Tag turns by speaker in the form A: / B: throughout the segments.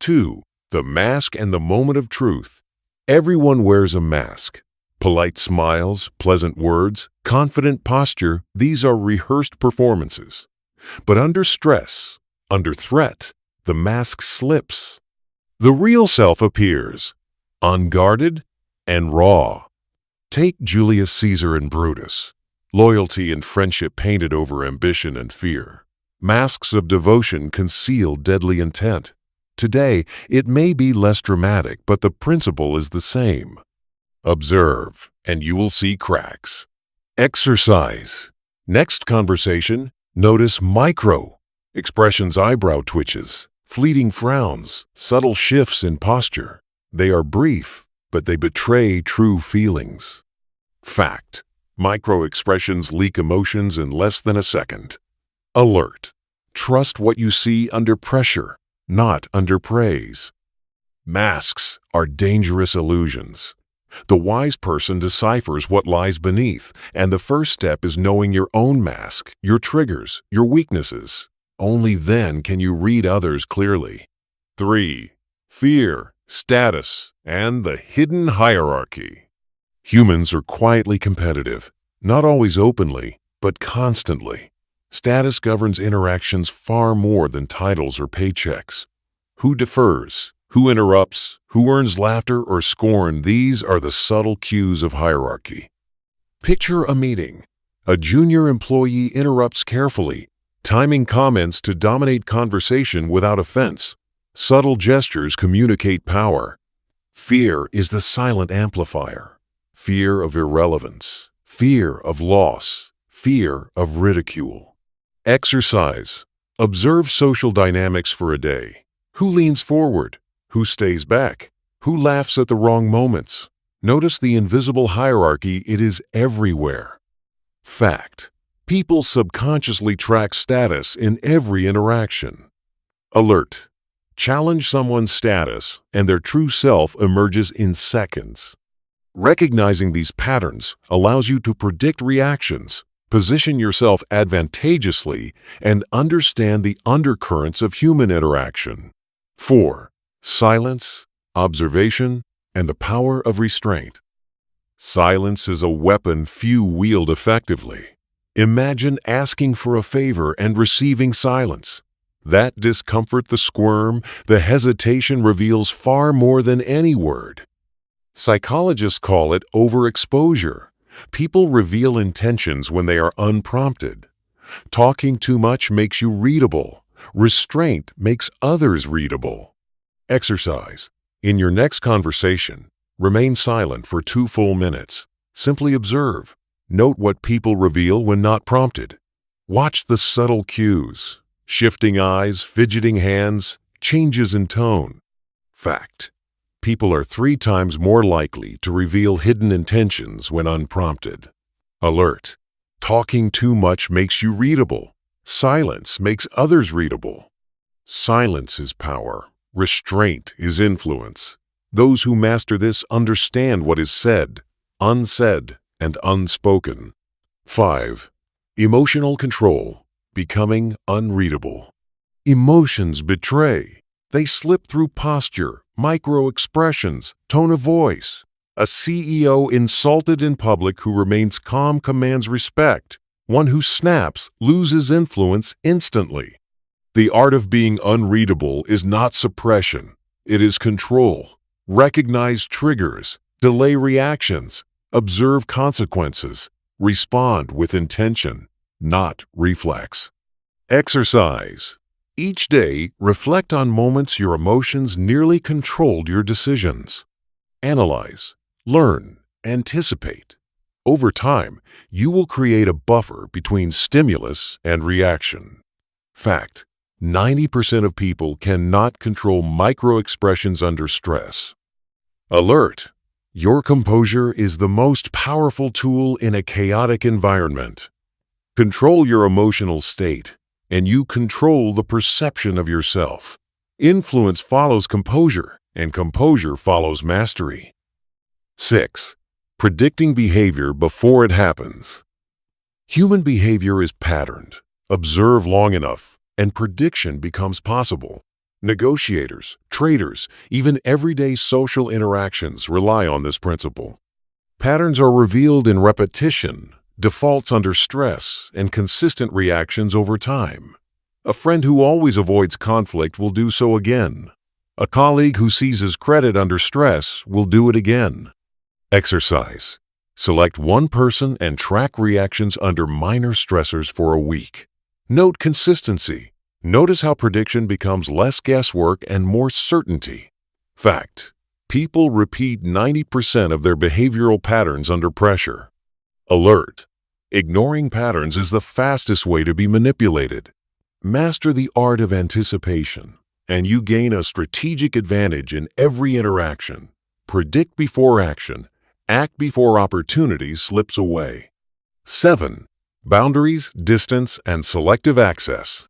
A: 2. The mask and the moment of truth. Everyone wears a mask. Polite smiles, pleasant words, confident posture, these are rehearsed performances. But under stress, under threat, the mask slips. The real self appears, unguarded and raw. Take Julius Caesar and Brutus. Loyalty and friendship painted over ambition and fear. Masks of devotion conceal deadly intent. Today, it may be less dramatic, but the principle is the same. Observe, and you will see cracks. Exercise. Next conversation, notice micro expressions, eyebrow twitches, fleeting frowns, subtle shifts in posture. They are brief, but they betray true feelings. Fact. Micro-expressions leak emotions in less than a second. Alert. Trust what you see under pressure, not under praise. Masks are dangerous illusions. The wise person deciphers what lies beneath, and the first step is knowing your own mask, your triggers, your weaknesses. Only then can you read others clearly. 3. Fear, status, and the hidden hierarchy. Humans are quietly competitive, not always openly, but constantly. Status governs interactions far more than titles or paychecks. Who defers, who interrupts, who earns laughter or scorn, these are the subtle cues of hierarchy. Picture a meeting. A junior employee interrupts carefully, timing comments to dominate conversation without offense. Subtle gestures communicate power. Fear is the silent amplifier. Fear of irrelevance, fear of loss, fear of ridicule. Exercise. Observe social dynamics for a day. Who leans forward? Who stays back? Who laughs at the wrong moments? Notice the invisible hierarchy, it is everywhere. Fact. People subconsciously track status in every interaction. Alert. Challenge someone's status, and their true self emerges in seconds. Recognizing these patterns allows you to predict reactions, position yourself advantageously, and understand the undercurrents of human interaction. 4. Silence, observation, and the power of restraint. Silence is a weapon few wield effectively. Imagine asking for a favor and receiving silence. That discomfort, the squirm, the hesitation reveals far more than any word. Psychologists call it overexposure. People reveal intentions when they are unprompted. Talking too much makes you readable. Restraint makes others readable. Exercise. In your next conversation, remain silent for 2 full minutes. Simply observe. Note what people reveal when not prompted. Watch the subtle cues. Shifting eyes, fidgeting hands, changes in tone. Fact. People are 3 times more likely to reveal hidden intentions when unprompted. Alert. Talking too much makes you readable. Silence makes others readable. Silence is power. Restraint is influence. Those who master this understand what is said, unsaid, and unspoken. 5. Emotional control. Becoming unreadable. Emotions betray. They slip through posture, micro-expressions, tone of voice. A CEO insulted in public who remains calm commands respect. One who snaps loses influence instantly. The art of being unreadable is not suppression. It is control. Recognize triggers, delay reactions, observe consequences, respond with intention, not reflex. Exercise. Each day, reflect on moments your emotions nearly controlled your decisions. Analyze, learn, anticipate. Over time, you will create a buffer between stimulus and reaction. Fact: 90% of people cannot control micro-expressions under stress. Alert! Your composure is the most powerful tool in a chaotic environment. Control your emotional state, and you control the perception of yourself. Influence follows composure, and composure follows mastery. 6. Predicting behavior before it happens. Human behavior is patterned. Observe long enough, and prediction becomes possible. Negotiators, Traders, even everyday social interactions rely on this principle. Patterns are revealed in repetition, defaults under stress, and consistent reactions over time. A friend who always avoids conflict will do so again. A colleague who seizes credit under stress will do it again. Exercise. Select one person and track reactions under minor stressors for a week. Note consistency. Notice how prediction becomes less guesswork and more certainty. Fact. People repeat 90% of their behavioral patterns under pressure. Alert. Ignoring patterns is the fastest way to be manipulated. Master the art of anticipation, and you gain a strategic advantage in every interaction. Predict before action. Act before opportunity slips away. 7. Boundaries, distance, and selective access.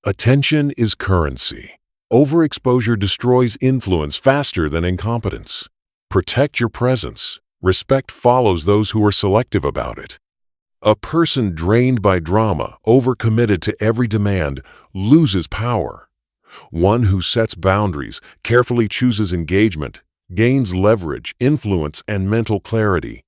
A: Attention is currency. Overexposure destroys influence faster than incompetence. Protect your presence. Respect follows those who are selective about it. A person drained by drama, overcommitted to every demand, loses power. One who sets boundaries, carefully chooses engagement, gains leverage, influence, and mental clarity.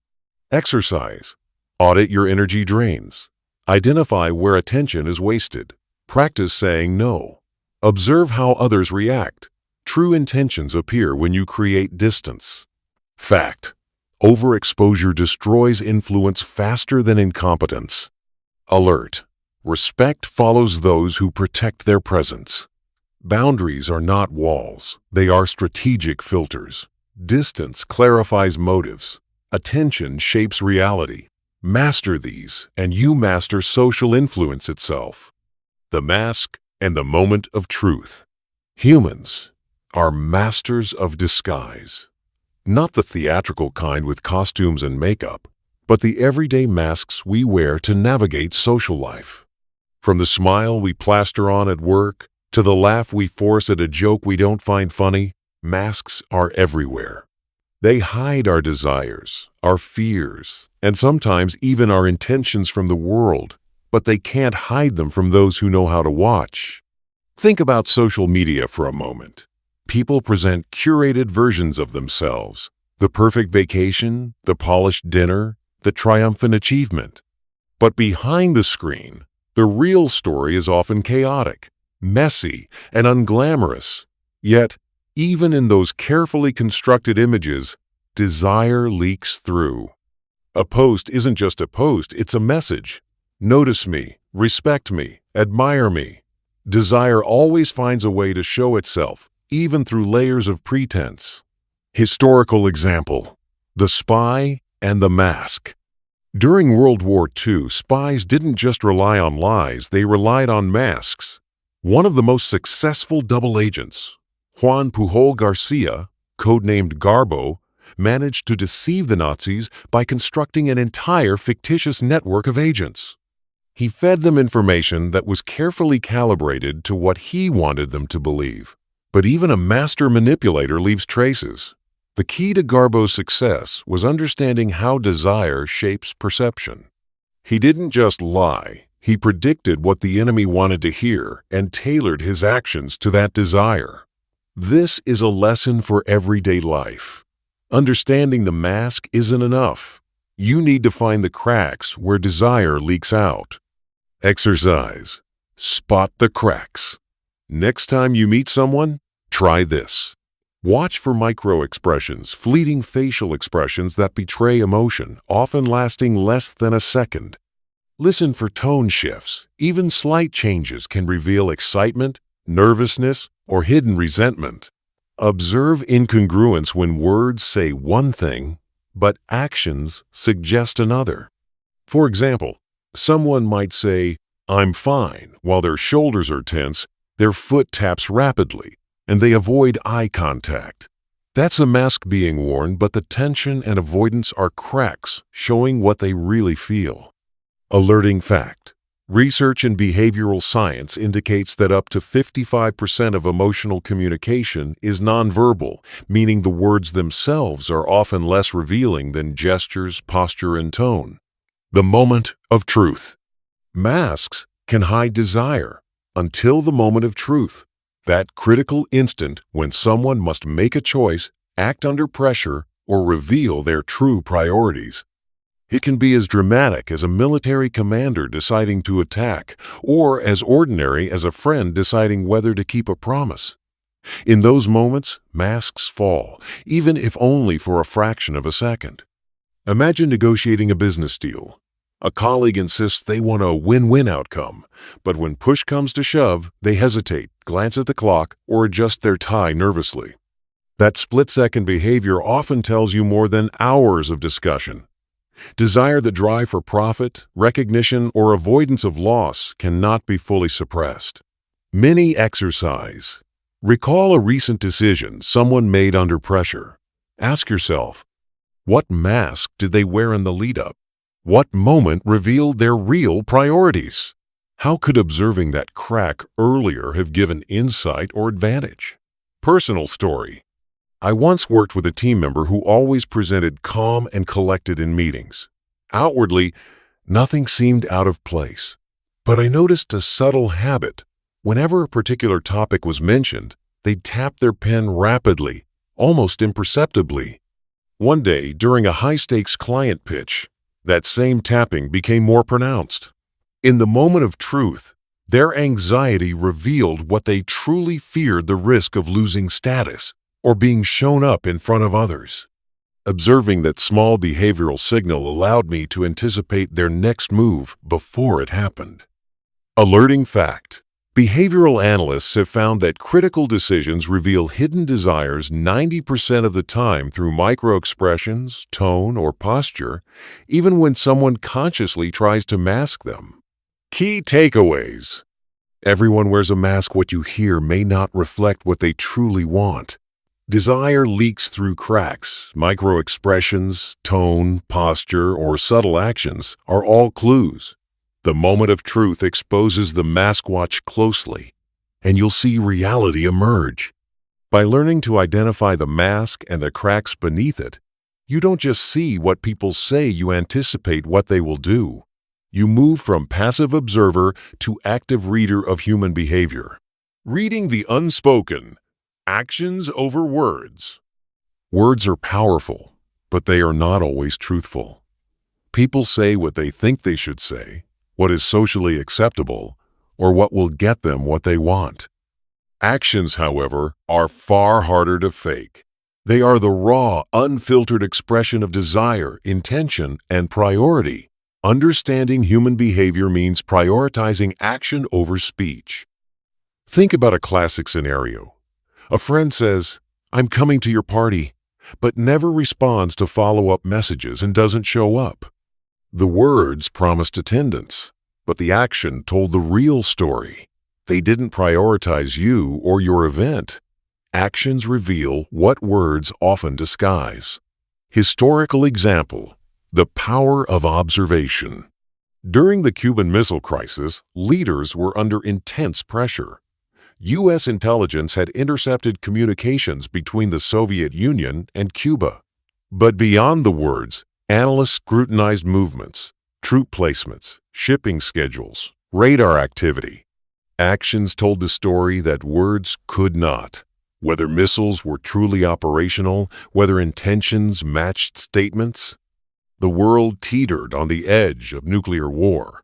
A: Exercise. Audit your energy drains. Identify where attention is wasted. Practice saying no. Observe how others react. True intentions appear when you create distance. Fact. Overexposure destroys influence faster than incompetence. Alert. Respect follows those who protect their presence. Boundaries are not walls. They are strategic filters. Distance clarifies motives. Attention shapes reality. Master these, and you master social influence itself. The mask and the moment of truth. Humans are masters of disguise. Not the theatrical kind with costumes and makeup, but the everyday masks we wear to navigate social life. From the smile we plaster on at work to the laugh we force at a joke we don't find funny, masks are everywhere. They hide our desires, our fears, and sometimes even our intentions from the world, but they can't hide them from those who know how to watch. Think about social media for a moment. People present curated versions of themselves, the perfect vacation, the polished dinner, the triumphant achievement. But behind the screen, the real story is often chaotic, messy, and unglamorous. Yet, even in those carefully constructed images, desire leaks through. A post isn't just a post, it's a message. Notice me, respect me, admire me. Desire always finds a way to show itself, even through layers of pretense. Historical example: the spy and the mask. During World War II, spies didn't just rely on lies, they relied on masks. One of the most successful double agents, Juan Pujol Garcia, codenamed Garbo, managed to deceive the Nazis by constructing an entire fictitious network of agents. He fed them information that was carefully calibrated to what he wanted them to believe. But even a master manipulator leaves traces. The key to Garbo's success was understanding how desire shapes perception. He didn't just lie, he predicted what the enemy wanted to hear and tailored his actions to that desire. This is a lesson for everyday life. Understanding the mask isn't enough. You need to find the cracks where desire leaks out. Exercise. Spot the cracks. Next time you meet someone, try this. Watch for micro-expressions, fleeting facial expressions that betray emotion, often lasting less than a second. Listen for tone shifts. Even slight changes can reveal excitement, nervousness, or hidden resentment. Observe incongruence when words say one thing, but actions suggest another. For example, someone might say, "I'm fine," while their shoulders are tense, their foot taps rapidly, and they avoid eye contact. That's a mask being worn, but the tension and avoidance are cracks showing what they really feel. Alerting fact. Research in behavioral science indicates that up to 55% of emotional communication is nonverbal, meaning the words themselves are often less revealing than gestures, posture, and tone. The moment of truth. Masks can hide desire until the moment of truth. That critical instant when someone must make a choice, act under pressure, or reveal their true priorities. It can be as dramatic as a military commander deciding to attack, or as ordinary as a friend deciding whether to keep a promise. In those moments, masks fall, even if only for a fraction of a second. Imagine negotiating a business deal. A colleague insists they want a win-win outcome, but when push comes to shove, they hesitate, glance at the clock, or adjust their tie nervously. That split-second behavior often tells you more than hours of discussion. Desire, the drive for profit, recognition, or avoidance of loss cannot be fully suppressed. Mini exercise. Recall a recent decision someone made under pressure. Ask yourself, what mask did they wear in the lead-up? What moment revealed their real priorities? How could observing that crack earlier have given insight or advantage? Personal story. I once worked with a team member who always presented calm and collected in meetings. Outwardly, nothing seemed out of place. But I noticed a subtle habit. Whenever a particular topic was mentioned, they'd tap their pen rapidly, almost imperceptibly. One day, during a high-stakes client pitch, that same tapping became more pronounced. In the moment of truth, their anxiety revealed what they truly feared: the risk of losing status or being shown up in front of others. Observing that small behavioral signal allowed me to anticipate their next move before it happened. Alerting fact. Behavioral analysts have found that critical decisions reveal hidden desires 90% of the time through microexpressions, tone, or posture, even when someone consciously tries to mask them. Key takeaways. Everyone wears a mask. What you hear may not reflect what they truly want. Desire leaks through cracks. Microexpressions, tone, posture, or subtle actions are all clues. The moment of truth exposes the mask. Watch closely, and you'll see reality emerge. By learning to identify the mask and the cracks beneath it, you don't just see what people say, you anticipate what they will do. You move from passive observer to active reader of human behavior. Reading the unspoken. Actions over words. Words are powerful, but they are not always truthful. People say what they think they should say, what is socially acceptable, or what will get them what they want. Actions, however, are far harder to fake. They are the raw, unfiltered expression of desire, intention, and priority. Understanding human behavior means prioritizing action over speech. Think about a classic scenario. A friend says, "I'm coming to your party," but never responds to follow-up messages and doesn't show up. The words promised attendance, but the action told the real story. They didn't prioritize you or your event. Actions reveal what words often disguise. Historical example: the power of observation. During the Cuban Missile Crisis, leaders were under intense pressure. U.S. intelligence had intercepted communications between the Soviet Union and Cuba. But beyond the words, analysts scrutinized movements, troop placements, shipping schedules, radar activity. Actions told the story that words could not. Whether missiles were truly operational, whether intentions matched statements. The world teetered on the edge of nuclear war,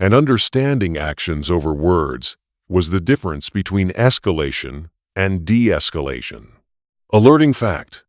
A: and understanding actions over words was the difference between escalation and de-escalation. Alerting fact.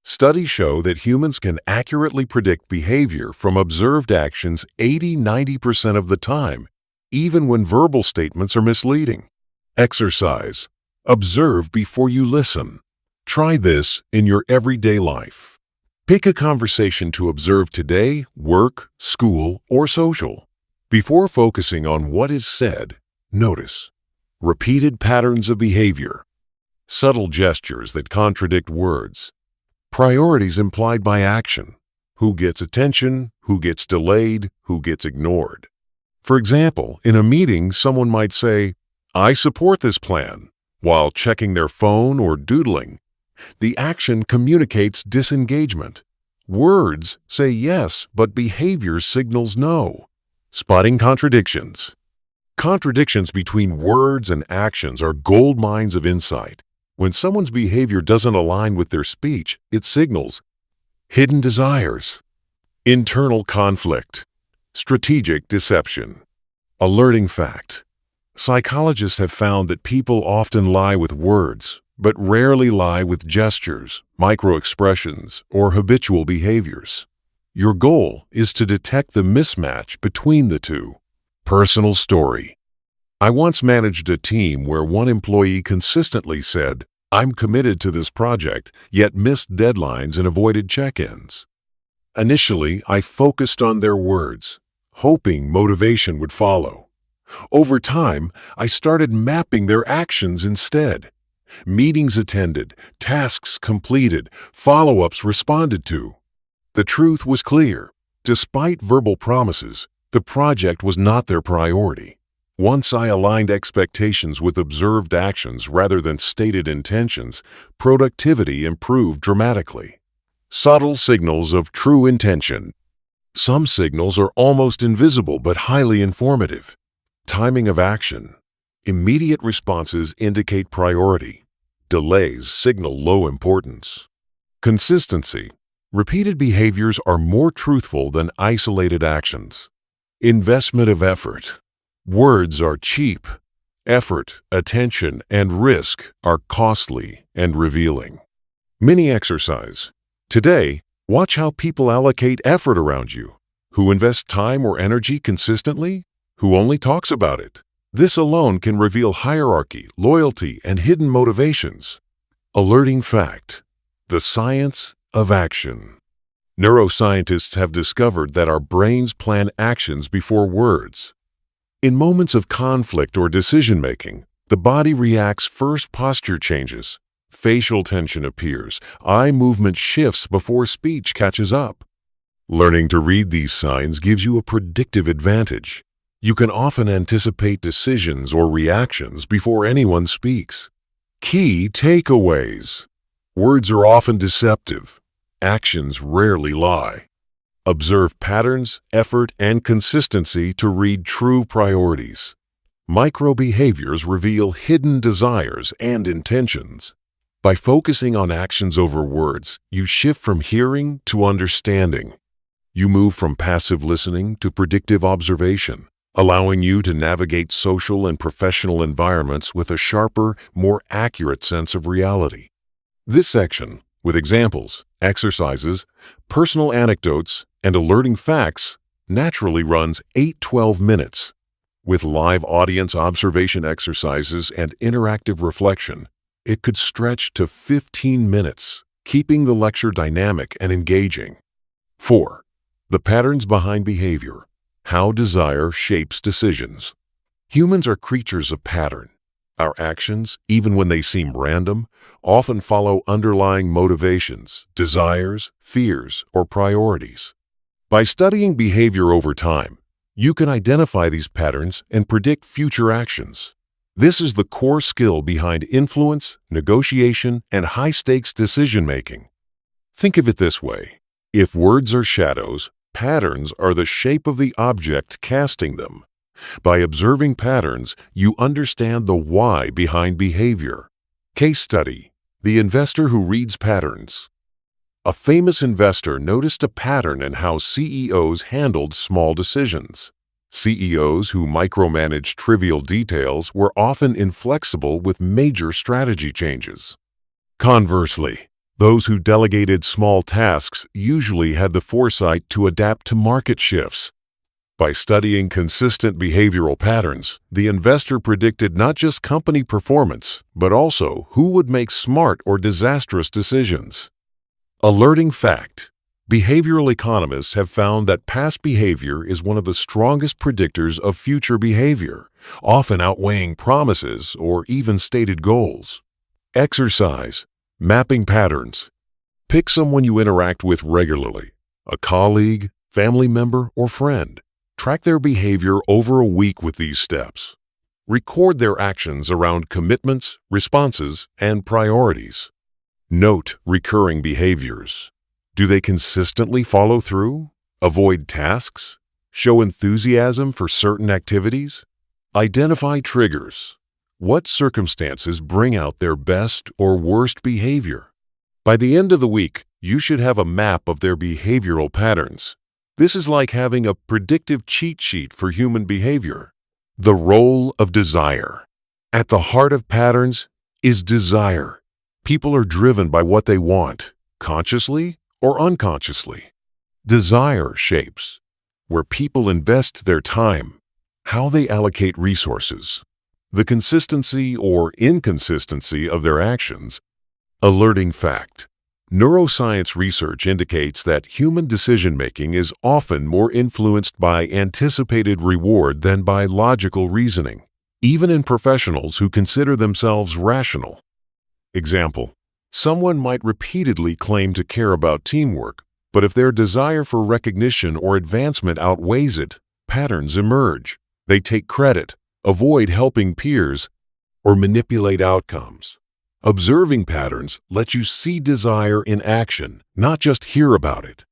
A: Studies show that humans can accurately predict behavior from observed actions 80–90% of the time, even when verbal statements are misleading. Exercise. Observe before you listen. Try this in your everyday life. Pick a conversation to observe today, work, school, or social. Before focusing on what is said, notice repeated patterns of behavior, subtle gestures that contradict words, priorities implied by action, who gets attention, who gets delayed, who gets ignored. For example, in a meeting, someone might say, "I support this plan," while checking their phone or doodling. The action communicates disengagement. Words say yes, but behavior signals no. Spotting contradictions. Contradictions between words and actions are gold mines of insight. When someone's behavior doesn't align with their speech, it signals hidden desires, internal conflict, strategic deception. Alerting fact. Psychologists have found that people often lie with words, but rarely lie with gestures, microexpressions, or habitual behaviors. Your goal is to detect the mismatch between the two. Personal story. I once managed a team where one employee consistently said, "I'm committed to this project," yet missed deadlines and avoided check-ins. Initially, I focused on their words, hoping motivation would follow. Over time, I started mapping their actions instead. Meetings attended, tasks completed, follow-ups responded to. The truth was clear. Despite verbal promises, the project was not their priority. Once I aligned expectations with observed actions rather than stated intentions, productivity improved dramatically. Subtle signals of true intention. Some signals are almost invisible but highly informative. Timing of action. Immediate responses indicate priority. Delays signal low importance. Consistency. Repeated behaviors are more truthful than isolated actions. Investment of effort. Words are cheap. Effort, attention, and risk are costly and revealing. Mini exercise. Today, watch how people allocate effort around you. Who invests time or energy consistently? Who only talks about it? This alone can reveal hierarchy, loyalty, and hidden motivations. Alerting fact. The science of action. Neuroscientists have discovered that our brains plan actions before words. In moments of conflict or decision-making, the body reacts first. Posture changes, facial tension appears, eye movement shifts before speech catches up. Learning to read these signs gives you a predictive advantage. You can often anticipate decisions or reactions before anyone speaks. Key takeaways. Words are often deceptive. Actions rarely lie. Observe patterns, effort, and consistency to read true priorities. Micro-behaviors reveal hidden desires and intentions. By focusing on actions over words, you shift from hearing to understanding. You move from passive listening to predictive observation, allowing you to navigate social and professional environments with a sharper, more accurate sense of reality. This section, with examples, exercises, personal anecdotes, and alerting facts, naturally runs 8-12 minutes. With live audience observation exercises and interactive reflection, it could stretch to 15 minutes, keeping the lecture dynamic and engaging. 4. The patterns behind behavior. How desire shapes decisions. Humans are creatures of pattern. Our actions, even when they seem random, often follow underlying motivations, desires, fears, or priorities. By studying behavior over time, you can identify these patterns and predict future actions. This is the core skill behind influence, negotiation, and high-stakes decision-making. Think of it this way. If words are shadows, patterns are the shape of the object casting them. By observing patterns, you understand the why behind behavior. Case study: the investor who reads patterns. A famous investor noticed a pattern in how CEOs handled small decisions. CEOs who micromanaged trivial details were often inflexible with major strategy changes. Conversely, those who delegated small tasks usually had the foresight to adapt to market shifts. By studying consistent behavioral patterns, the investor predicted not just company performance, but also who would make smart or disastrous decisions. Alerting fact. Behavioral economists have found that past behavior is one of the strongest predictors of future behavior, often outweighing promises or even stated goals. Exercise. Mapping patterns. Pick someone you interact with regularly, a colleague, family member, or friend. Track their behavior over a week with these steps. Record their actions around commitments, responses, and priorities. Note recurring behaviors. Do they consistently follow through? Avoid tasks? Show enthusiasm for certain activities? Identify triggers. What circumstances bring out their best or worst behavior? By the end of the week, you should have a map of their behavioral patterns. This is like having a predictive cheat sheet for human behavior. The role of desire. At the heart of patterns is desire. People are driven by what they want, consciously or unconsciously. Desire shapes where people invest their time, how they allocate resources, the consistency or inconsistency of their actions. Alerting fact. Neuroscience research indicates that human decision-making is often more influenced by anticipated reward than by logical reasoning, even in professionals who consider themselves rational. Example: someone might repeatedly claim to care about teamwork, but if their desire for recognition or advancement outweighs it, patterns emerge. They take credit, avoid helping peers, or manipulate outcomes. Observing patterns lets you see desire in action, not just hear about it.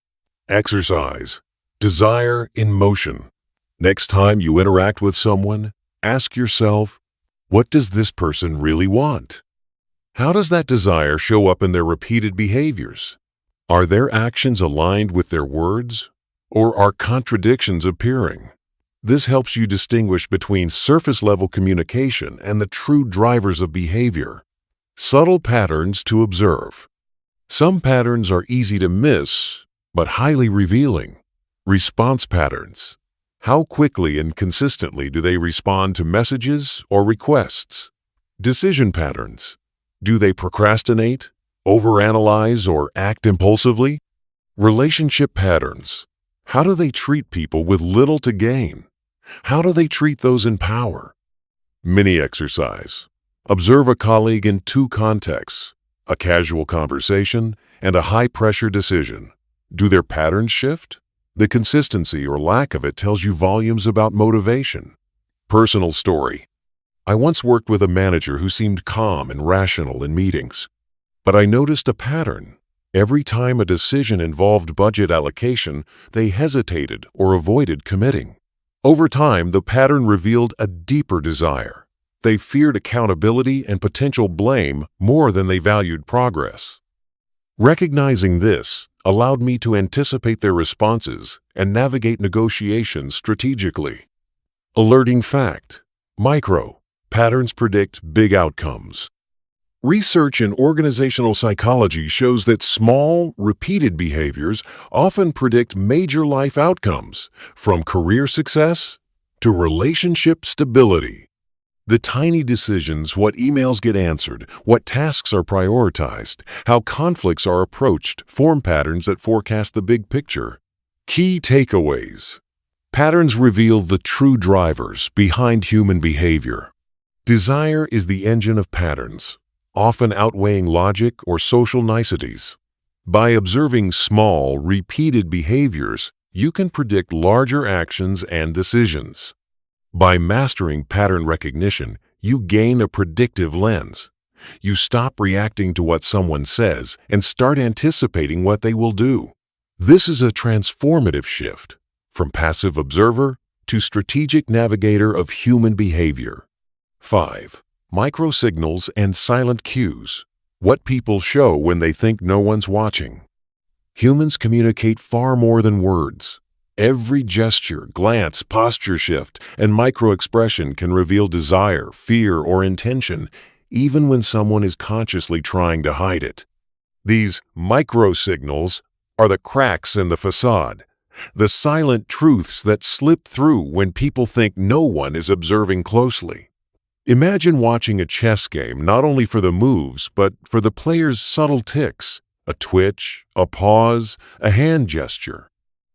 A: Exercise. Desire in motion. Next time you interact with someone, ask yourself, what does this person really want? How does that desire show up in their repeated behaviors? Are their actions aligned with their words, or are contradictions appearing? This helps you distinguish between surface-level communication and the true drivers of behavior. Subtle patterns to observe. Some patterns are easy to miss, but highly revealing. Response patterns. How quickly and consistently do they respond to messages or requests? Decision patterns. Do they procrastinate, overanalyze, or act impulsively? Relationship patterns. How do they treat people with little to gain? How do they treat those in power? Mini exercise. Observe a colleague in two contexts, a casual conversation and a high-pressure decision. Do their patterns shift? The consistency or lack of it tells you volumes about motivation. Personal story. I once worked with a manager who seemed calm and rational in meetings, but I noticed a pattern. Every time a decision involved budget allocation, they hesitated or avoided committing. Over time, the pattern revealed a deeper desire. They feared accountability and potential blame more than they valued progress. Recognizing this allowed me to anticipate their responses and navigate negotiations strategically. Alerting fact. Micro. Patterns predict big outcomes. Research in organizational psychology shows that small, repeated behaviors often predict major life outcomes, from career success to relationship stability. The tiny decisions, what emails get answered, what tasks are prioritized, how conflicts are approached, form patterns that forecast the big picture. Key takeaways. Patterns reveal the true drivers behind human behavior. Desire is the engine of patterns, often outweighing logic or social niceties. By observing small, repeated behaviors, you can predict larger actions and decisions. By mastering pattern recognition, you gain a predictive lens. You stop reacting to what someone says and start anticipating what they will do. This is a transformative shift from passive observer to strategic navigator of human behavior. 5. Microsignals and silent cues. What people show when they think no one's watching. Humans communicate far more than words. Every gesture, glance, posture shift, and micro-expression can reveal desire, fear, or intention, even when someone is consciously trying to hide it. These micro-signals are the cracks in the facade, the silent truths that slip through when people think no one is observing closely. Imagine watching a chess game not only for the moves, but for the player's subtle tics, a twitch, a pause, a hand gesture.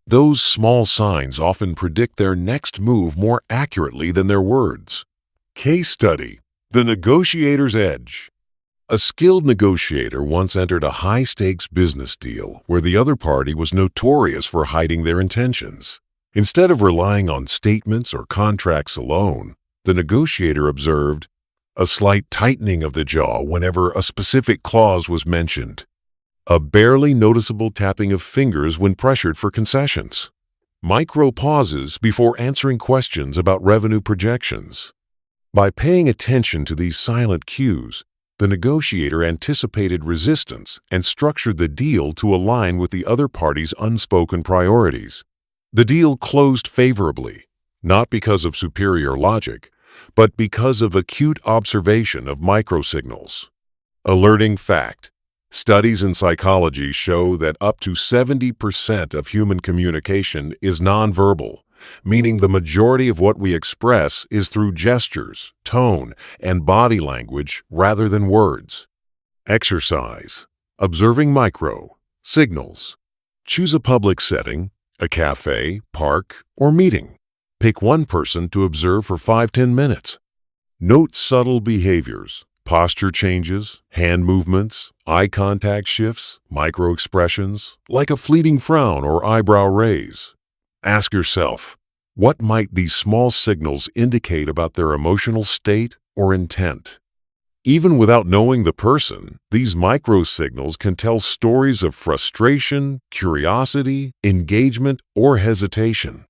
A: Those small signs often predict their next move more accurately than their words. Case study: The Negotiator's Edge. A skilled negotiator once entered a high-stakes business deal where the other party was notorious for hiding their intentions. Instead of relying on statements or contracts alone, the negotiator observed a slight tightening of the jaw whenever a specific clause was mentioned, a barely noticeable tapping of fingers when pressured for concessions. Micro pauses before answering questions about revenue projections. By paying attention to these silent cues, the negotiator anticipated resistance and structured the deal to align with the other party's unspoken priorities. The deal closed favorably, not because of superior logic, but because of acute observation of microsignals. Alerting fact: studies in psychology show that up to 70% of human communication is nonverbal, meaning the majority of what we express is through gestures, tone, and body language rather than words. Exercise: observing micro signals. Choose a public setting, a cafe, park, or meeting. Pick one person to observe for 5–10 minutes. Note subtle behaviors, posture changes, hand movements, eye contact shifts, micro-expressions, like a fleeting frown or eyebrow raise. Ask yourself, what might these small signals indicate about their emotional state or intent? Even without knowing the person, these micro-signals can tell stories of frustration, curiosity, engagement, or hesitation.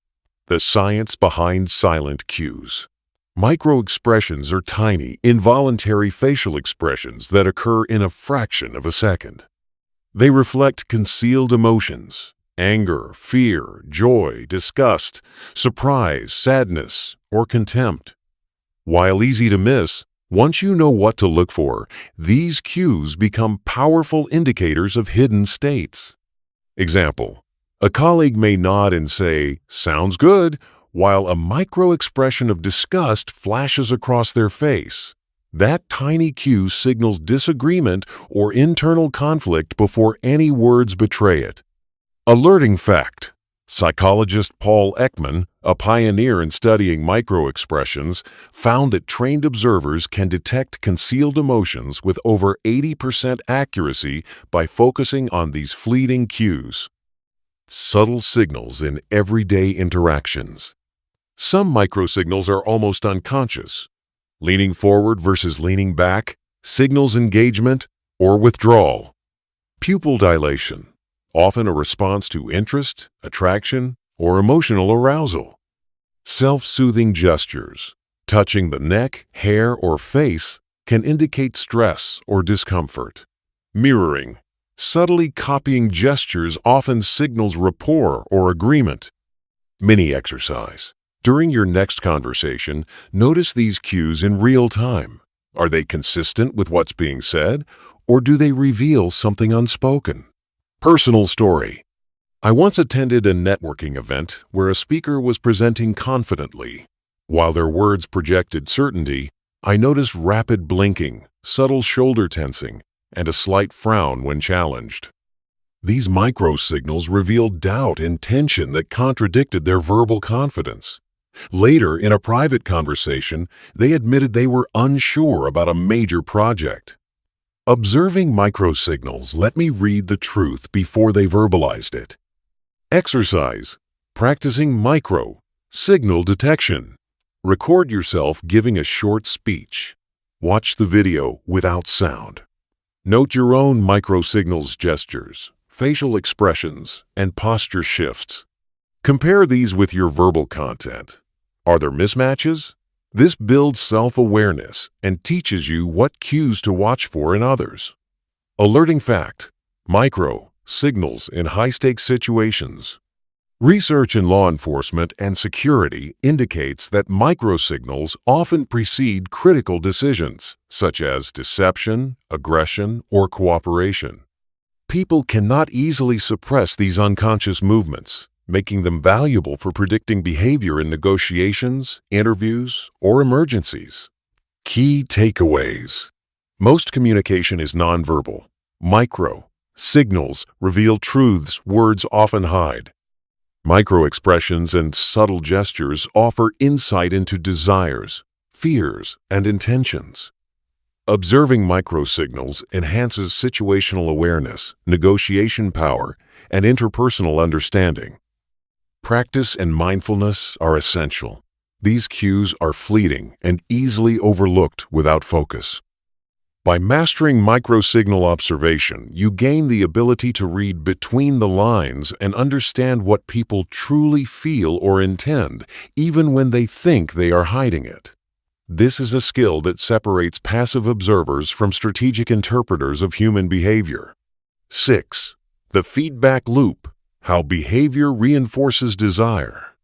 A: The science behind silent cues. Micro-expressions are tiny, involuntary facial expressions that occur in a fraction of a second. They reflect concealed emotions: anger, fear, joy, disgust, surprise, sadness, or contempt. While easy to miss, once you know what to look for, these cues become powerful indicators of hidden states. Example: a colleague may nod and say, "Sounds good," while a micro-expression of disgust flashes across their face. That tiny cue signals disagreement or internal conflict before any words betray it. Alerting fact: psychologist Paul Ekman, a pioneer in studying micro-expressions, found that trained observers can detect concealed emotions with over 80% accuracy by focusing on these fleeting cues. Subtle signals in everyday interactions. Some microsignals are almost unconscious. Leaning forward versus leaning back signals engagement or withdrawal. Pupil dilation, often a response to interest, attraction, or emotional arousal. Self-soothing gestures, touching the neck, hair, or face, can indicate stress or discomfort. Mirroring, subtly copying gestures often signals rapport or agreement. Mini exercise. During your next conversation, notice these cues in real time. Are they consistent with what's being said, or do they reveal something unspoken? Personal story. I once attended a networking event where a speaker was presenting confidently. While their words projected certainty, I noticed rapid blinking, subtle shoulder tensing, and a slight frown when challenged. These micro-signals revealed doubt and tension that contradicted their verbal confidence. Later, in a private conversation, they admitted they were unsure about a major project. Observing micro-signals let me read the truth before they verbalized it. Exercise. Practicing micro-signal detection. Record yourself giving a short speech. Watch the video without sound. Note your own micro-signals gestures, facial expressions, and posture shifts. Compare these with your verbal content. Are there mismatches? This builds self-awareness and teaches you what cues to watch for in others. Alerting fact: micro-signals in high-stakes situations. Research in law enforcement and security indicates that microsignals often precede critical decisions, such as deception, aggression, or cooperation. People cannot easily suppress these unconscious movements, making them valuable for predicting behavior in negotiations, interviews, or emergencies. Key takeaways. Most communication is nonverbal. Micro-signals reveal truths words often hide. Micro-expressions and subtle gestures offer insight into desires, fears, and intentions. Observing microsignals enhances situational awareness, negotiation power, and interpersonal understanding. Practice and mindfulness are essential. These cues are fleeting and easily overlooked without focus. By mastering microsignal observation, you gain the ability to read between the lines and understand what people truly feel or intend, even when they think they are hiding it. This is a skill that separates passive observers from strategic interpreters of human behavior. 6. The feedback loop: how behavior reinforces desire.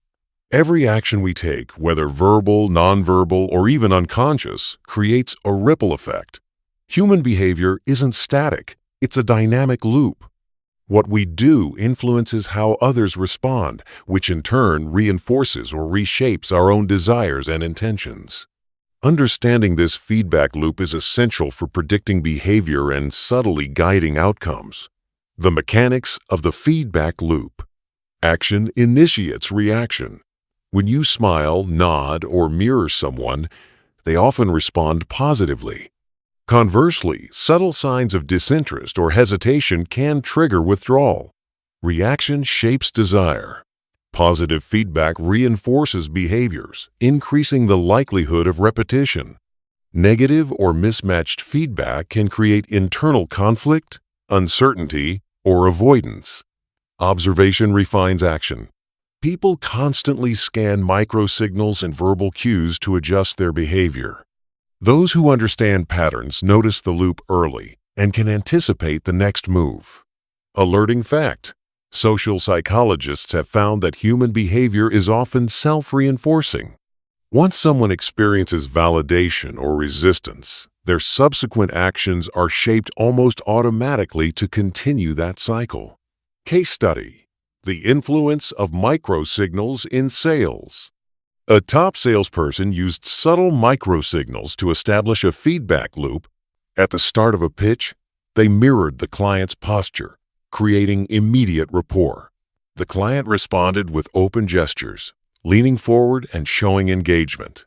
A: Every action we take, whether verbal, nonverbal, or even unconscious, creates a ripple effect. Human behavior isn't static, it's a dynamic loop. What we do influences how others respond, which in turn reinforces or reshapes our own desires and intentions. Understanding this feedback loop is essential for predicting behavior and subtly guiding outcomes. The mechanics of the feedback loop. Action initiates reaction. When you smile, nod, or mirror someone, they often respond positively. Conversely, subtle signs of disinterest or hesitation can trigger withdrawal. Reaction shapes desire. Positive feedback reinforces behaviors, increasing the likelihood of repetition. Negative or mismatched feedback can create internal conflict, uncertainty, or avoidance. Observation refines action. People constantly scan microsignals and verbal cues to adjust their behavior. Those who understand patterns notice the loop early and can anticipate the next move. Alerting fact: social psychologists have found that human behavior is often self-reinforcing. Once someone experiences validation or resistance, their subsequent actions are shaped almost automatically to continue that cycle. Case study: the influence of microsignals in sales. A top salesperson used subtle microsignals to establish a feedback loop. At the start of a pitch, they mirrored the client's posture, creating immediate rapport. The client responded with open gestures, leaning forward and showing engagement.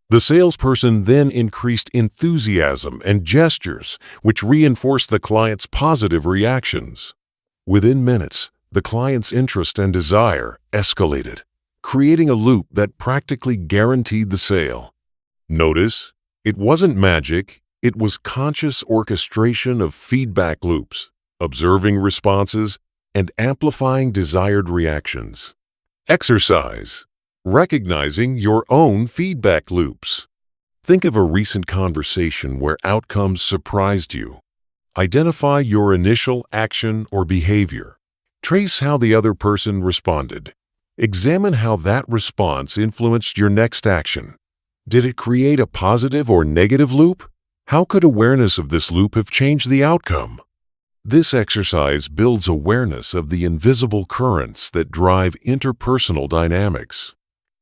A: The salesperson then increased enthusiasm and gestures, which reinforced the client's positive reactions. Within minutes, the client's interest and desire escalated, creating a loop that practically guaranteed the sale. Notice, it wasn't magic, it was conscious orchestration of feedback loops, observing responses, and amplifying desired reactions. Exercise: recognizing your own feedback loops. Think of a recent conversation where outcomes surprised you. Identify your initial action or behavior. Trace how the other person responded. Examine how that response influenced your next action. Did it create a positive or negative loop? How could awareness of this loop have changed the outcome? This exercise builds awareness of the invisible currents that drive interpersonal dynamics.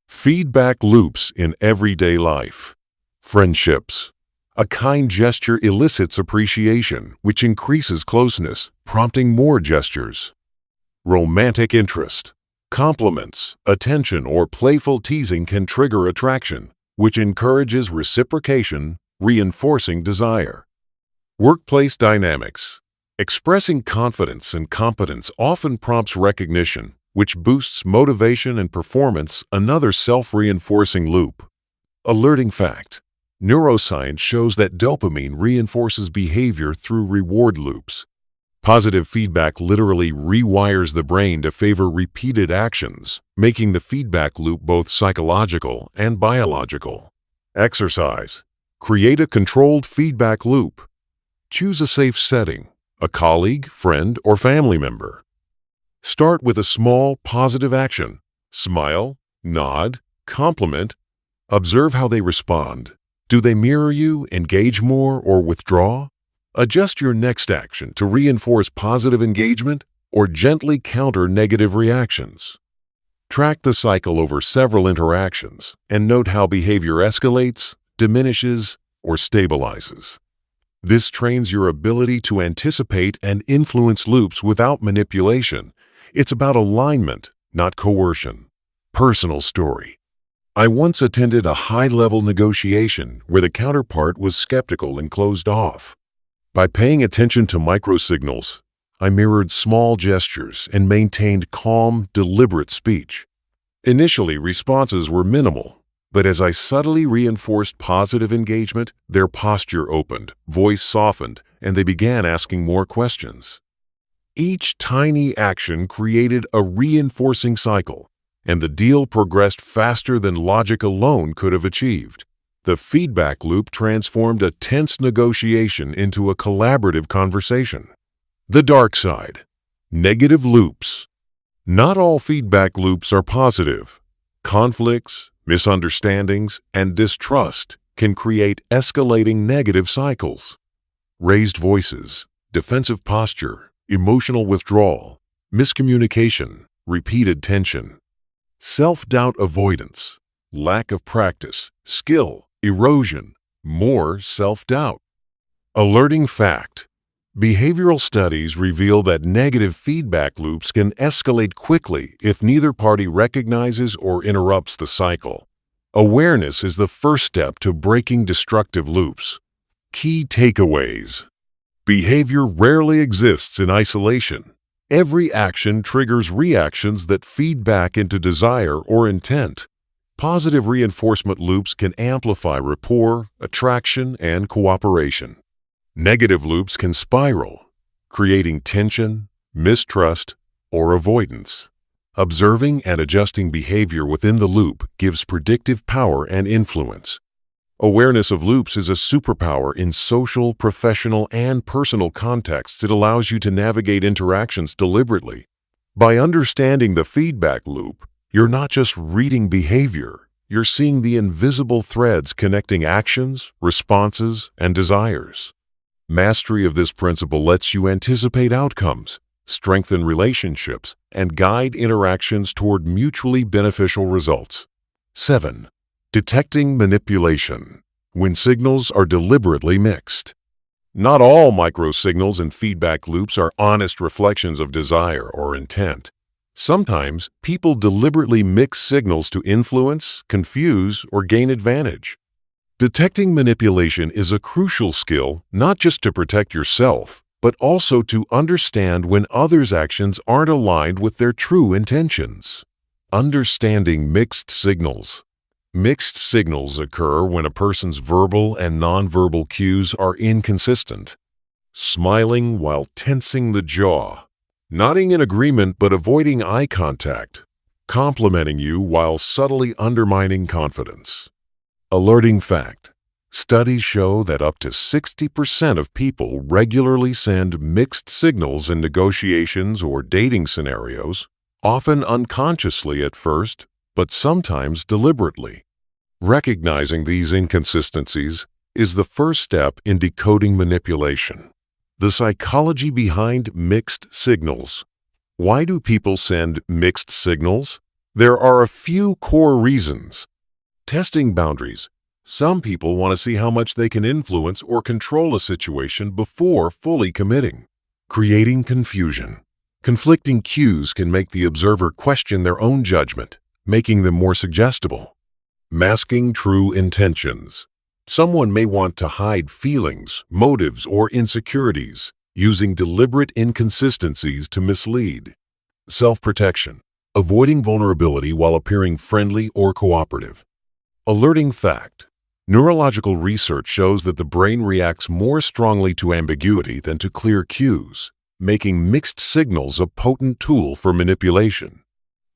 A: Feedback loops in everyday life. Friendships. A kind gesture elicits appreciation, which increases closeness, prompting more gestures. Romantic interest. Compliments, attention, or playful teasing can trigger attraction, which encourages reciprocation, reinforcing desire. Workplace dynamics. Expressing confidence and competence often prompts recognition, which boosts motivation and performance, another self-reinforcing loop. Alerting fact: neuroscience shows that dopamine reinforces behavior through reward loops. Positive feedback literally rewires the brain to favor repeated actions, making the feedback loop both psychological and biological. Exercise: create a controlled feedback loop. Choose a safe setting, a colleague, friend, or family member. Start with a small, positive action. Smile, nod, compliment. Observe how they respond. Do they mirror you, engage more, or withdraw? Adjust your next action to reinforce positive engagement or gently counter negative reactions. Track the cycle over several interactions and note how behavior escalates, diminishes, or stabilizes. This trains your ability to anticipate and influence loops without manipulation. It's about alignment, not coercion. Personal story. I once attended a high-level negotiation where the counterpart was skeptical and closed off. By paying attention to microsignals, I mirrored small gestures and maintained calm, deliberate speech. Initially, responses were minimal, But as I subtly reinforced positive engagement, their posture opened, voice softened, and they began asking more questions. Each tiny action created a reinforcing cycle, and the deal progressed faster than logic alone could have achieved. The feedback loop transformed a tense negotiation into a collaborative conversation. The dark side. Negative loops. Not all feedback loops are positive. Conflicts, misunderstandings, and distrust can create escalating negative cycles. Raised voices, defensive posture, emotional withdrawal, miscommunication, repeated tension. Self-doubt avoidance, lack of practice, skill, erosion, more self-doubt. Alerting fact. Behavioral studies reveal that negative feedback loops can escalate quickly if neither party recognizes or interrupts the cycle. Awareness is the first step to breaking destructive loops. Key takeaways. Behavior rarely exists in isolation. Every action triggers reactions that feed back into desire or intent. Positive reinforcement loops can amplify rapport, attraction, and cooperation. Negative loops can spiral, creating tension, mistrust, or avoidance. Observing and adjusting behavior within the loop gives predictive power and influence. Awareness of loops is a superpower in social, professional, and personal contexts. It allows you to navigate interactions deliberately. By understanding the feedback loop, you're not just reading behavior, you're seeing the invisible threads connecting actions, responses, and desires. Mastery of this principle lets you anticipate outcomes, strengthen relationships, and guide interactions toward mutually beneficial results. 7. Detecting manipulation. When signals are deliberately mixed. Not all microsignals and feedback loops are honest reflections of desire or intent. Sometimes, people deliberately mix signals to influence, confuse, or gain advantage. Detecting manipulation is a crucial skill not just to protect yourself, but also to understand when others' actions aren't aligned with their true intentions. Understanding mixed signals. Mixed signals occur when a person's verbal and nonverbal cues are inconsistent. Smiling while tensing the jaw. Nodding in agreement but avoiding eye contact. Complimenting you while subtly undermining confidence. Alerting fact. Studies show that up to 60% of people regularly send mixed signals in negotiations or dating scenarios, often unconsciously at first, but sometimes deliberately. Recognizing these inconsistencies is the first step in decoding manipulation. The psychology behind mixed signals. Why do people send mixed signals? There are a few core reasons. Testing boundaries. Some people want to see how much they can influence or control a situation before fully committing. Creating confusion. Conflicting cues can make the observer question their own judgment, making them more suggestible. Masking true intentions. Someone may want to hide feelings, motives, or insecurities, using deliberate inconsistencies to mislead. Self-protection. Avoiding vulnerability while appearing friendly or cooperative. Alerting fact. Neurological research shows that the brain reacts more strongly to ambiguity than to clear cues, making mixed signals a potent tool for manipulation.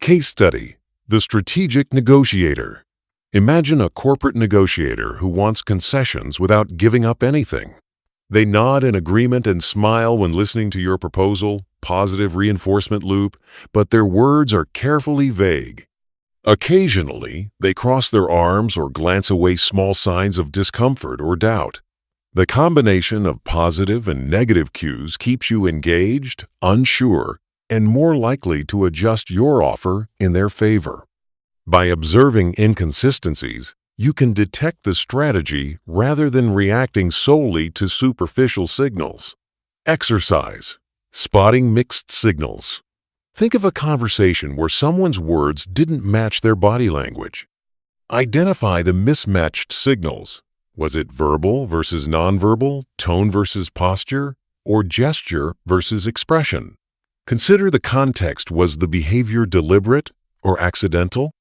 A: Case study. The strategic negotiator. Imagine a corporate negotiator who wants concessions without giving up anything. They nod in agreement and smile when listening to your proposal, positive reinforcement loop, but their words are carefully vague. Occasionally, they cross their arms or glance away small signs of discomfort or doubt. The combination of positive and negative cues keeps you engaged, unsure, and more likely to adjust your offer in their favor. By observing inconsistencies, you can detect the strategy rather than reacting solely to superficial signals. Exercise. Spotting mixed signals. Think of a conversation where someone's words didn't match their body language. Identify the mismatched signals. Was it verbal versus nonverbal, tone versus posture, or gesture versus expression? Consider the context. Was the behavior deliberate or accidental?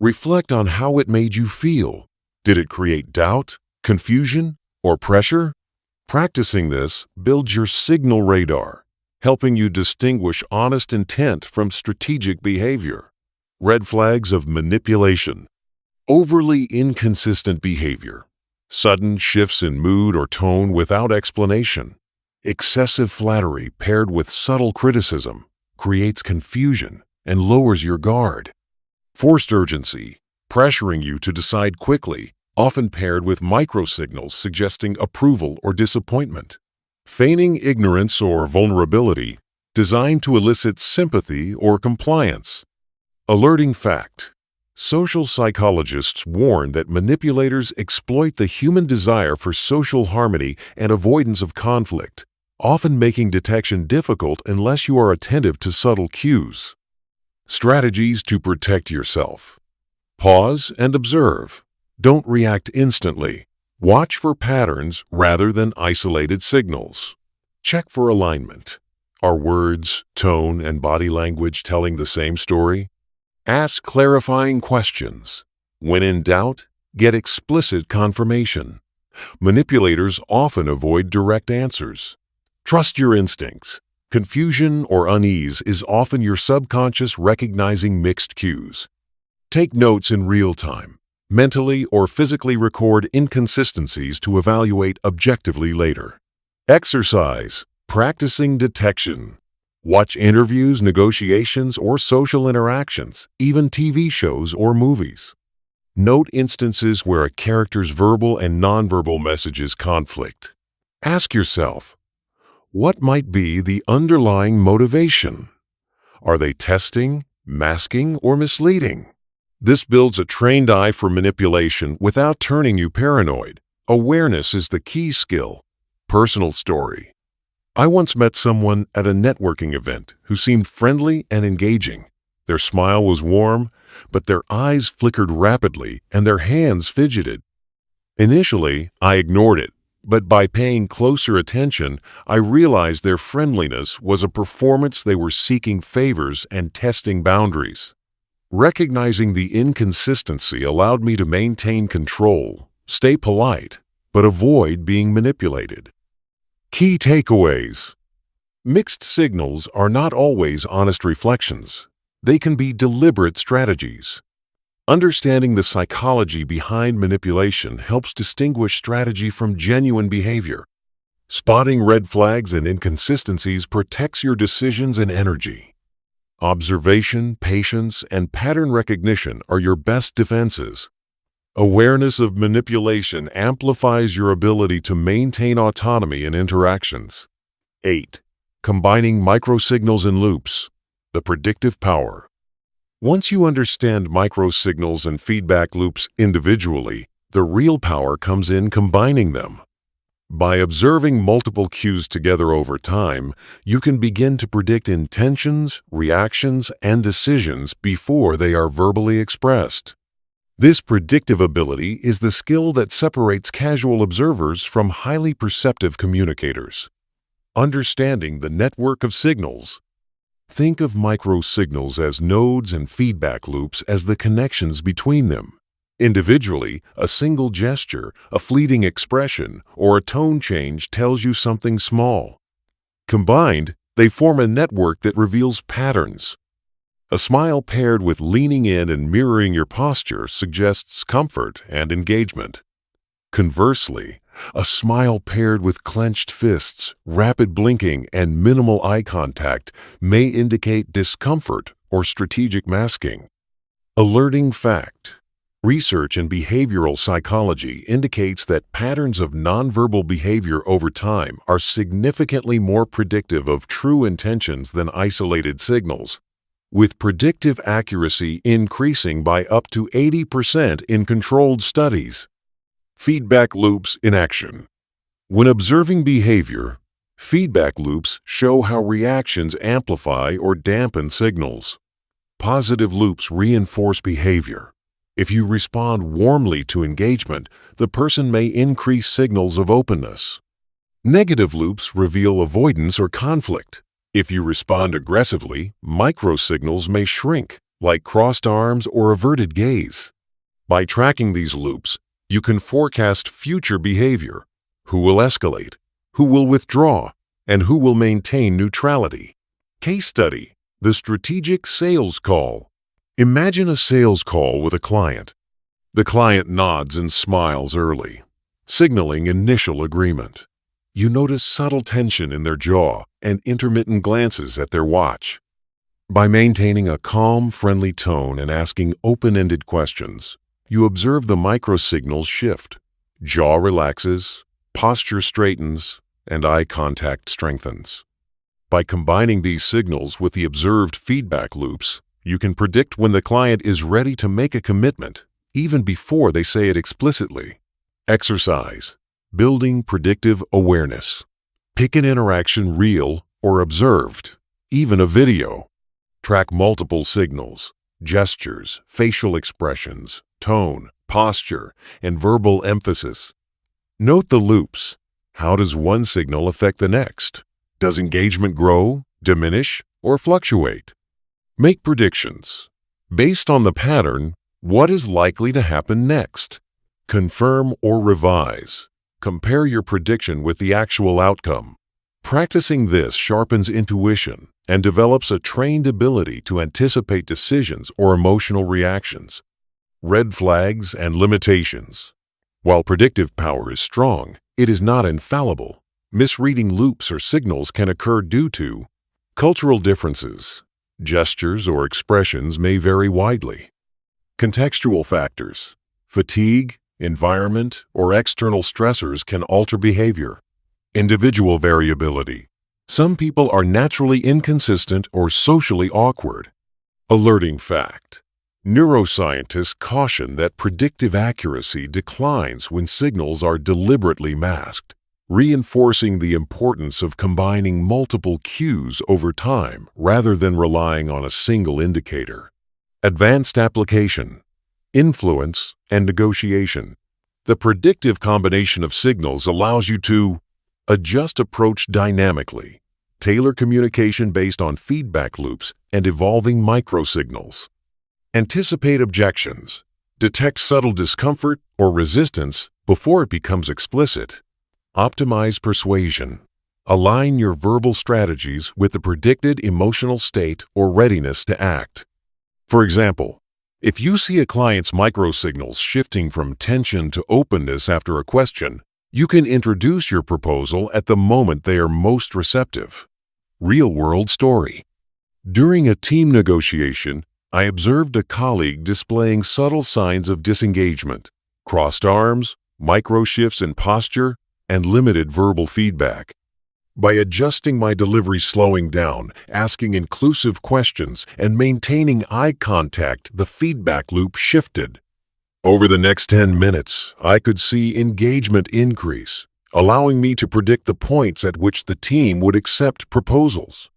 A: Reflect on how it made you feel. Did it create doubt, confusion, or pressure? Practicing this builds your signal radar, helping you distinguish honest intent from strategic behavior. Red flags of manipulation. Overly inconsistent behavior. Sudden shifts in mood or tone without explanation. Excessive flattery paired with subtle criticism creates confusion and lowers your guard. Forced urgency, pressuring you to decide quickly, often paired with microsignals suggesting approval or disappointment. Feigning ignorance or vulnerability, designed to elicit sympathy or compliance. Alerting fact. Social psychologists warn that manipulators exploit the human desire for social harmony and avoidance of conflict, often making detection difficult unless you are attentive to subtle cues. Strategies to protect yourself. Pause and observe. Don't react instantly. Watch for patterns rather than isolated signals. Check for alignment. Are words, tone, and body language telling the same story? Ask clarifying questions. When in doubt, get explicit confirmation. Manipulators often avoid direct answers. Trust your instincts. Confusion or unease is often your subconscious recognizing mixed cues. Take notes in real time. Mentally or physically record inconsistencies to evaluate objectively later. Exercise. Practicing detection. Watch interviews, negotiations, or social interactions, even TV shows or movies. Note instances where a character's verbal and nonverbal messages conflict. Ask yourself, what might be the underlying motivation? Are they testing, masking, or misleading? This builds a trained eye for manipulation without turning you paranoid. Awareness is the key skill. Personal story. I once met someone at a networking event who seemed friendly and engaging. Their smile was warm, but their eyes flickered rapidly and their hands fidgeted. Initially, I ignored it, but by paying closer attention, I realized their friendliness was a performance. They were seeking favors and testing boundaries. Recognizing the inconsistency allowed me to maintain control, stay polite, but avoid being manipulated. Key takeaways. Mixed signals are not always honest reflections. They can be deliberate strategies. Understanding the psychology behind manipulation helps distinguish strategy from genuine behavior. Spotting red flags and inconsistencies protects your decisions and energy. Observation, patience, and pattern recognition are your best defenses. Awareness of manipulation amplifies your ability to maintain autonomy in interactions. 8. Combining microsignals and loops. The predictive power. Once you understand microsignals and feedback loops individually, the real power comes in combining them. By observing multiple cues together over time, you can begin to predict intentions, reactions, and decisions before they are verbally expressed. This predictive ability is the skill that separates casual observers from highly perceptive communicators. Understanding the network of signals. Think of microsignals as nodes and feedback loops as the connections between them. Individually, a single gesture, a fleeting expression, or a tone change tells you something small. Combined, they form a network that reveals patterns. A smile paired with leaning in and mirroring your posture suggests comfort and engagement. Conversely, a smile paired with clenched fists, rapid blinking, and minimal eye contact may indicate discomfort or strategic masking. Alerting fact. Research in behavioral psychology indicates that patterns of nonverbal behavior over time are significantly more predictive of true intentions than isolated signals, with predictive accuracy increasing by up to 80% in controlled studies. Feedback loops in action. When observing behavior, feedback loops show how reactions amplify or dampen signals. Positive loops reinforce behavior. If you respond warmly to engagement, the person may increase signals of openness. Negative loops reveal avoidance or conflict. If you respond aggressively, microsignals may shrink. like crossed arms or averted gaze. By tracking these loops, you can forecast future behavior: who will escalate, who will withdraw, and who will maintain neutrality. Case study: the strategic sales call. Imagine a sales call with a client. The client nods and smiles early, signaling initial agreement. You notice subtle tension in their jaw and intermittent glances at their watch. By maintaining a calm, friendly tone and asking open-ended questions, you observe the microsignals shift. Jaw relaxes, posture straightens, and eye contact strengthens. By combining these signals with the observed feedback loops, you can predict when the client is ready to make a commitment, even before they say it explicitly. Exercise: building predictive awareness. Pick an interaction real or observed, even a video. Track multiple signals: gestures, facial expressions, tone, posture, and verbal emphasis. Note the loops. How does one signal affect the next? Does engagement grow, diminish, or fluctuate? Make predictions. Based on the pattern, what is likely to happen next? Confirm or revise. Compare your prediction with the actual outcome. Practicing this sharpens intuition and develops a trained ability to anticipate decisions or emotional reactions. Red flags and limitations. While predictive power is strong, it is not infallible. Misreading loops or signals can occur due to cultural differences. Gestures or expressions may vary widely. Contextual factors. Fatigue, environment, or external stressors can alter behavior. Individual variability. Some people are naturally inconsistent or socially awkward. Alerting fact. Neuroscientists caution that predictive accuracy declines when signals are deliberately masked, reinforcing the importance of combining multiple cues over time rather than relying on a single indicator. Advanced application. Influence and negotiation. The predictive combination of signals allows you to adjust approach dynamically, tailor communication based on feedback loops and evolving microsignals. Anticipate objections. Detect subtle discomfort or resistance before it becomes explicit. Optimize persuasion. Align your verbal strategies with the predicted emotional state or readiness to act. For example, if you see a client's microsignals shifting from tension to openness after a question, you can introduce your proposal at the moment they are most receptive. Real-world story. During a team negotiation, I observed a colleague displaying subtle signs of disengagement, crossed arms, micro shifts in posture, and limited verbal feedback. By adjusting my delivery, slowing down, asking inclusive questions, and maintaining eye contact, the feedback loop shifted. Over the next 10 minutes, I could see engagement increase, allowing me to predict the points at which the team would accept proposals.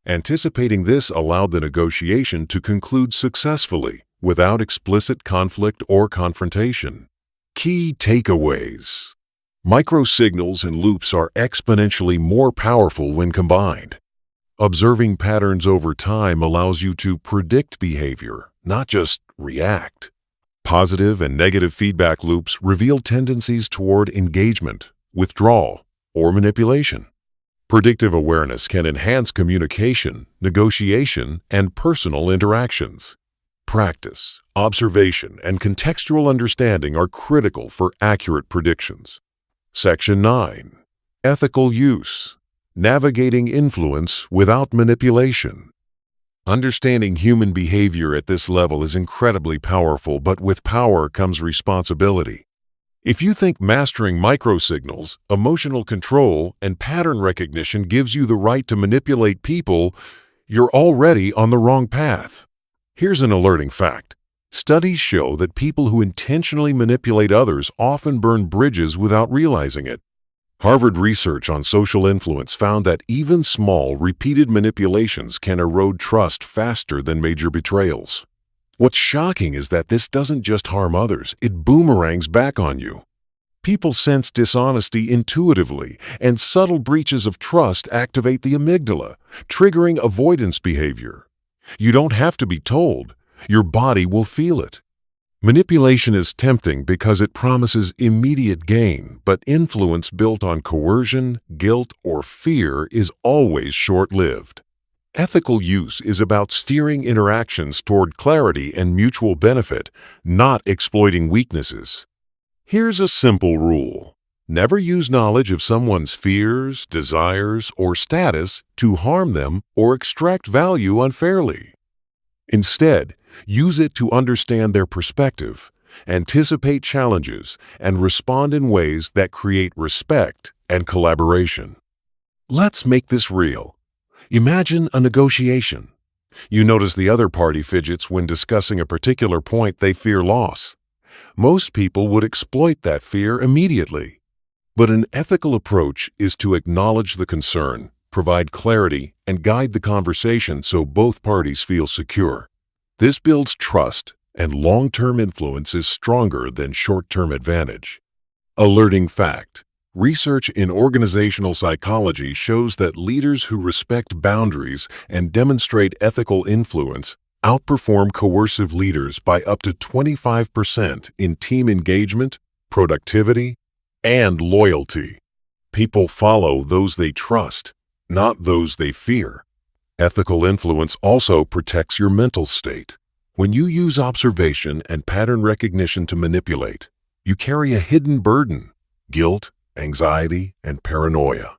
A: Anticipating this allowed the negotiation to conclude successfully, without explicit conflict or confrontation. Key takeaways. Microsignals and loops are exponentially more powerful when combined. Observing patterns over time allows you to predict behavior, not just react. Positive and negative feedback loops reveal tendencies toward engagement, withdrawal, or manipulation. Predictive awareness can enhance communication, negotiation, and personal interactions. Practice, observation, and contextual understanding are critical for accurate predictions. Section 9. Ethical use. Navigating influence without manipulation. Understanding human behavior at this level is incredibly powerful, but with power comes responsibility. If you think mastering microsignals, emotional control, and pattern recognition gives you the right to manipulate people, you're already on the wrong path. Here's an alerting fact. Studies show that people who intentionally manipulate others often burn bridges without realizing it. Harvard research on social influence found that even small, repeated manipulations can erode trust faster than major betrayals. What's shocking is that this doesn't just harm others, it boomerangs back on you. People sense dishonesty intuitively, and subtle breaches of trust activate the amygdala, triggering avoidance behavior. You don't have to be told. Your body will feel it. Manipulation is tempting because it promises immediate gain, but influence built on coercion, guilt, or fear is always short-lived. Ethical use is about steering interactions toward clarity and mutual benefit, not exploiting weaknesses. Here's a simple rule. Never use knowledge of someone's fears, desires, or status to harm them or extract value unfairly. Instead, use it to understand their perspective, anticipate challenges, and respond in ways that create respect and collaboration. Let's make this real. Imagine a negotiation. You notice the other party fidgets when discussing a particular point they fear loss. Most people would exploit that fear immediately. But an ethical approach is to acknowledge the concern, provide clarity, and guide the conversation so both parties feel secure. This builds trust, and long-term influence is stronger than short-term advantage. Alerting fact. Research in organizational psychology shows that leaders who respect boundaries and demonstrate ethical influence outperform coercive leaders by up to 25% in team engagement, productivity, and loyalty. People follow those they trust, not those they fear. Ethical influence also protects your mental state. When you use observation and pattern recognition to manipulate, you carry a hidden burden: guilt, anxiety, and paranoia.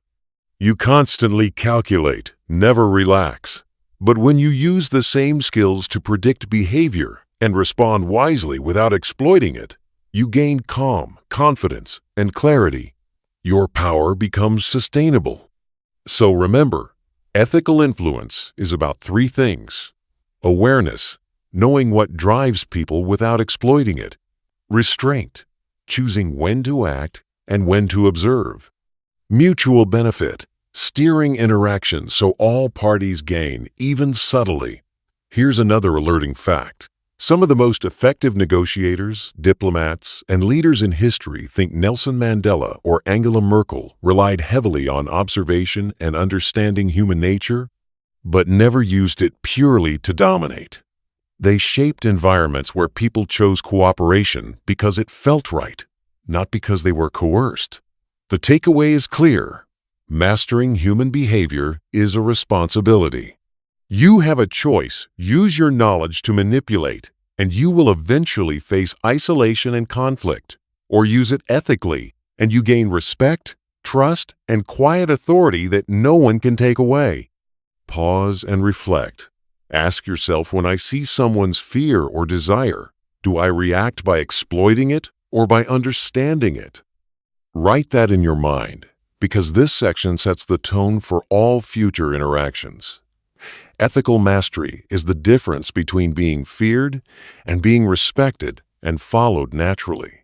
A: You constantly calculate, never relax. But when you use the same skills to predict behavior and respond wisely without exploiting it, you gain calm, confidence, and clarity. Your power becomes sustainable. So remember, ethical influence is about three things: awareness, knowing what drives people without exploiting it; restraint, choosing when to act and when to observe; mutual benefit, steering interactions so all parties gain, even subtly. Here's another alerting fact. Some of the most effective negotiators, diplomats, and leaders in history, think Nelson Mandela or Angela Merkel, relied heavily on observation and understanding human nature, but never used it purely to dominate. They shaped environments where people chose cooperation because it felt right, not because they were coerced. The takeaway is clear. Mastering human behavior is a responsibility. You have a choice. Use your knowledge to manipulate, and you will eventually face isolation and conflict. Or use it ethically, and you gain respect, trust, and quiet authority that no one can take away. Pause and reflect. Ask yourself, when I see someone's fear or desire, do I react by exploiting it or by understanding it? Write that in your mind, because this section sets the tone for all future interactions. Ethical mastery is the difference between being feared and being respected and followed naturally.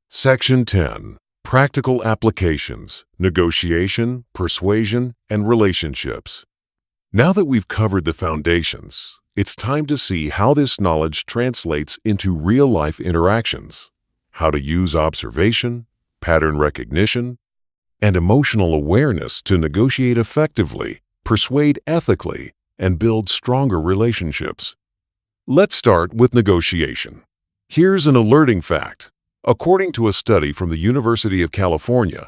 A: Section 10. Practical applications: negotiation, persuasion, and relationships. Now that we've covered the foundations, it's time to see how this knowledge translates into real-life interactions. How to use observation, pattern recognition, and emotional awareness to negotiate effectively, persuade ethically, and build stronger relationships. Let's start with negotiation. Here's an alerting fact. According to a study from the University of California,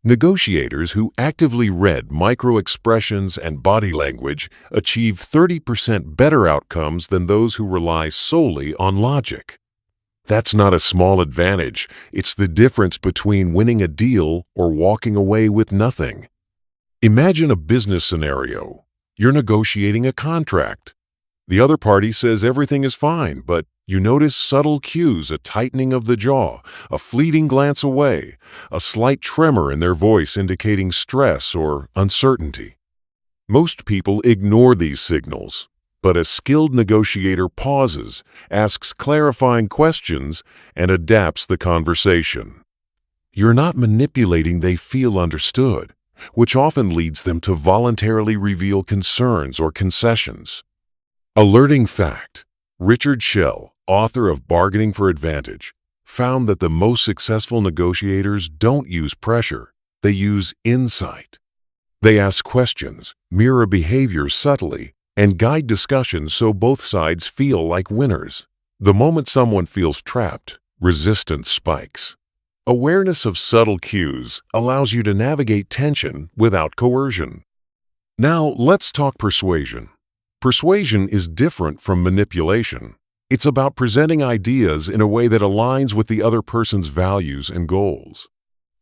A: negotiators who actively read micro-expressions and body language achieve 30% better outcomes than those who rely solely on logic. That's not a small advantage. It's the difference between winning a deal or walking away with nothing. Imagine a business scenario. You're negotiating a contract. The other party says everything is fine, but you notice subtle cues: a tightening of the jaw, a fleeting glance away, a slight tremor in their voice indicating stress or uncertainty. Most people ignore these signals, but a skilled negotiator pauses, asks clarifying questions, and adapts the conversation. You're not manipulating; they feel understood, which often leads them to voluntarily reveal concerns or concessions. Alerting fact. Richard Schell, author of Bargaining for Advantage, found that the most successful negotiators don't use pressure, they use insight. They ask questions, mirror behavior subtly, and guide discussions so both sides feel like winners. The moment someone feels trapped, resistance spikes. Awareness of subtle cues allows you to navigate tension without coercion. Now, let's talk persuasion. Persuasion is different from manipulation. It's about presenting ideas in a way that aligns with the other person's values and goals.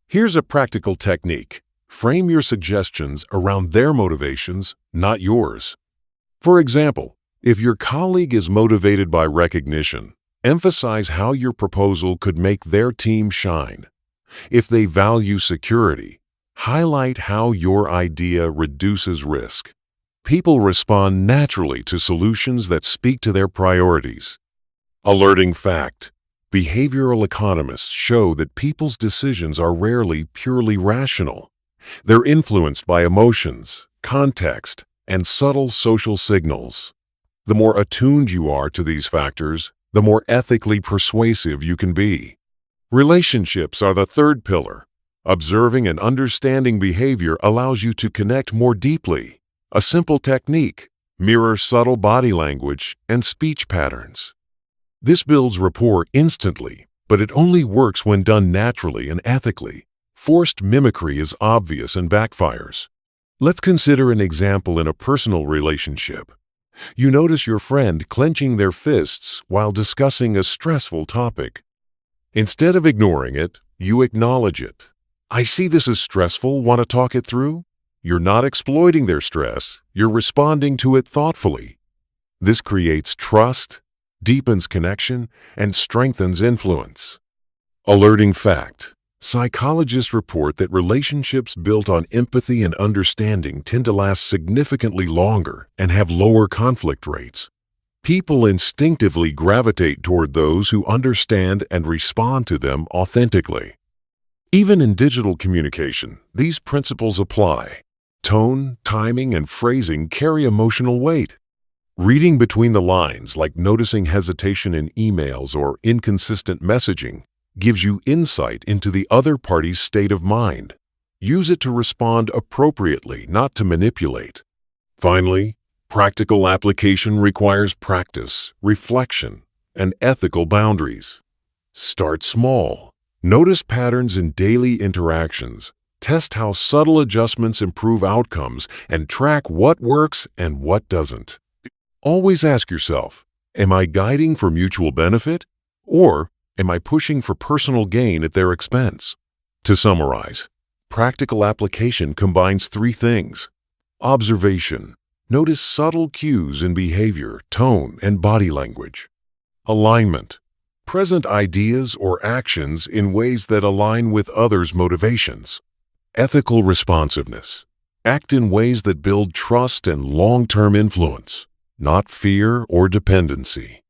A: Here's a practical technique. Frame your suggestions around their motivations, not yours. For example, if your colleague is motivated by recognition, emphasize how your proposal could make their team shine. If they value security, highlight how your idea reduces risk. People respond naturally to solutions that speak to their priorities. Alerting fact: behavioral economists show that people's decisions are rarely purely rational. They're influenced by emotions, context, and subtle social signals. The more attuned you are to these factors, the more ethically persuasive you can be. Relationships are the third pillar. Observing and understanding behavior allows you to connect more deeply. A simple technique: mirror subtle body language and speech patterns. This builds rapport instantly, but it only works when done naturally and ethically. Forced mimicry is obvious and backfires. Let's consider an example in a personal relationship. You notice your friend clenching their fists while discussing a stressful topic. Instead of ignoring it, you acknowledge it. "I see this is stressful, want to talk it through?" You're not exploiting their stress, you're responding to it thoughtfully. This creates trust, deepens connection, and strengthens influence. Alerting fact: psychologists report that relationships built on empathy and understanding tend to last significantly longer and have lower conflict rates. People instinctively gravitate toward those who understand and respond to them authentically. Even in digital communication, these principles apply. Tone, timing, and phrasing carry emotional weight. Reading between the lines, like noticing hesitation in emails or inconsistent messaging, gives you insight into the other party's state of mind. Use it to respond appropriately, not to manipulate. Finally, practical application requires practice, reflection, and ethical boundaries. Start small. Notice patterns in daily interactions. Test how subtle adjustments improve outcomes, and track what works and what doesn't. Always ask yourself, am I guiding for mutual benefit, or am I pushing for personal gain at their expense? To summarize, practical application combines three things: observation. Notice subtle cues in behavior, tone, and body language. Alignment. Present ideas or actions in ways that align with others' motivations. Ethical responsiveness. Act in ways that build trust and long-term influence, not fear or dependency.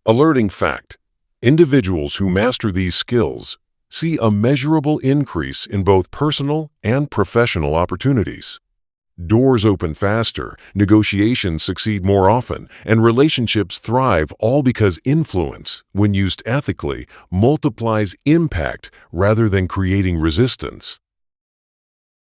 A: Alerting fact: individuals who master these skills see a measurable increase in both personal and professional opportunities. Doors open faster, negotiations succeed more often, and relationships thrive, all because influence, when used ethically, multiplies impact rather than creating resistance.